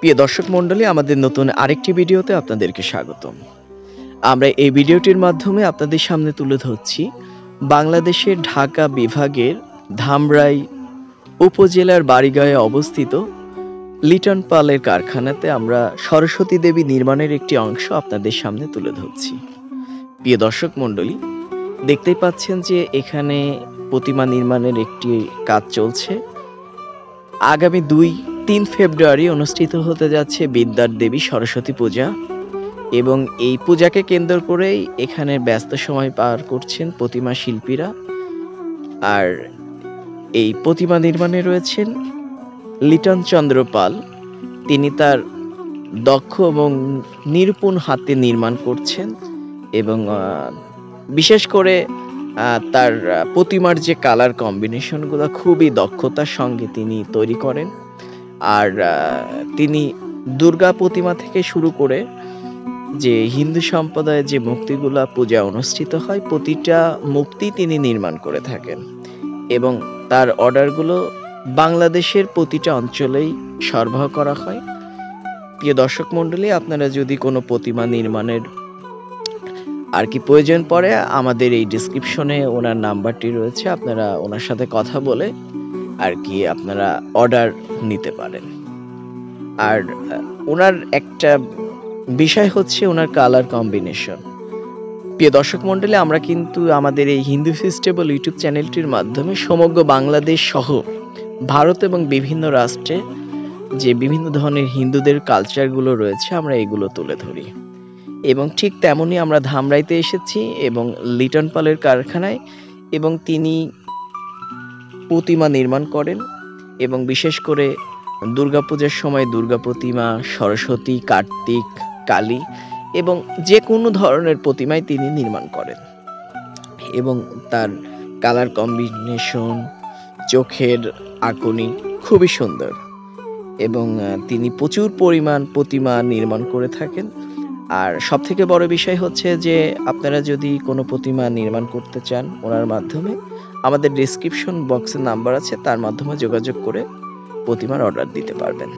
প্রিয় দর্শক মণ্ডলী, আমাদের নতুন আরেকটি ভিডিওতে আপনাদেরকে স্বাগতম। আমরা এই ভিডিওটির মাধ্যমে আপনাদের সামনে তুলে ধরছি বাংলাদেশের ঢাকা বিভাগের ধামরাই উপজেলার বাড়িগাঁয়ে অবস্থিত লিটন পালের কারখানাতে আমরা সরস্বতী দেবী নির্মাণের একটি অংশ আপনাদের সামনে তুলে ধরছি। প্রিয় দর্শক মণ্ডলী, দেখতেই পাচ্ছেন যে এখানে প্রতিমা নির্মাণের একটি কাজ চলছে। আগামী 2-3 ফেব্রুয়ারি অনুষ্ঠিত হতে যাচ্ছে বিদ্যার দেবী সরস্বতী পূজা, এবং এই পূজাকে কেন্দ্র করেই এখানে ব্যস্ত সময় পার করছেন প্রতিমা শিল্পীরা। আর এই প্রতিমা নির্মাণে রয়েছেন লিটন চন্দ্র পাল। তিনি তার দক্ষ এবং নিপুণ হাতে নির্মাণ করছেন, এবং বিশেষ করে তার প্রতিমার যে কালার কম্বিনেশনগুলো খুবই দক্ষতার সঙ্গে তিনি তৈরি করেন। আর তিনি দুর্গা প্রতিমা থেকে শুরু করে যে হিন্দু সম্প্রদায়ের যে মূর্তিগুলা পূজা অনুষ্ঠিত হয়, প্রতিটা মূর্তি তিনি নির্মাণ করে থাকেন, এবং তার অর্ডারগুলো বাংলাদেশের প্রতিটা অঞ্চলেই সরবরাহ করা হয়। প্রিয় দর্শক মণ্ডলী, আপনারা যদি কোনো প্রতিমা নির্মাণের প্রয়োজন পড়ে, আমাদের এই ডেসক্রিপশনে ওনার নাম্বারটি রয়েছে, আপনারা ওনার সাথে কথা বলে আপনারা অর্ডার নিতে পারেন। আর ওনার একটা বিষয় হচ্ছে ওনার কালার কম্বিনেশন। প্রিয় দর্শক মণ্ডলী, আমরা কিন্তু আমাদের এই হিন্দু ফেস্টিভ্যাল ইউটিউব চ্যানেলটির মাধ্যমে সমগ্র বাংলাদেশ সহ ভারত এবং বিভিন্ন রাষ্ট্রে যে বিভিন্ন ধরনের হিন্দুদের কালচারগুলো রয়েছে, আমরা এগুলো তুলে ধরি। এবং ঠিক তেমনই আমরা ধামরাইতে এসেছি এবং লিটন পালের কারখানায়, এবং তিনি প্রতিমা নির্মাণ করেন, এবং বিশেষ করে দুর্গাপূজার সময় দুর্গা প্রতিমা, সরস্বতী, কার্তিক, কালী এবং যে কোনো ধরনের প্রতিমাই তিনি নির্মাণ করেন। এবং তার কালার কম্বিনেশন, চোখের আঁকুনি খুবই সুন্দর, এবং তিনি প্রচুর পরিমাণ প্রতিমা নির্মাণ করে থাকেন। আর সব থেকে বড় বিষয় হচ্ছে যে আপনারা যদি কোনো প্রতিমা নির্মাণ করতে চান ওনার মাধ্যমে, আমাদের ডেসক্রিপশন বক্সে নাম্বার আছে, তার মাধ্যমে যোগাযোগ করে প্রতিমার অর্ডার দিতে পারবেন।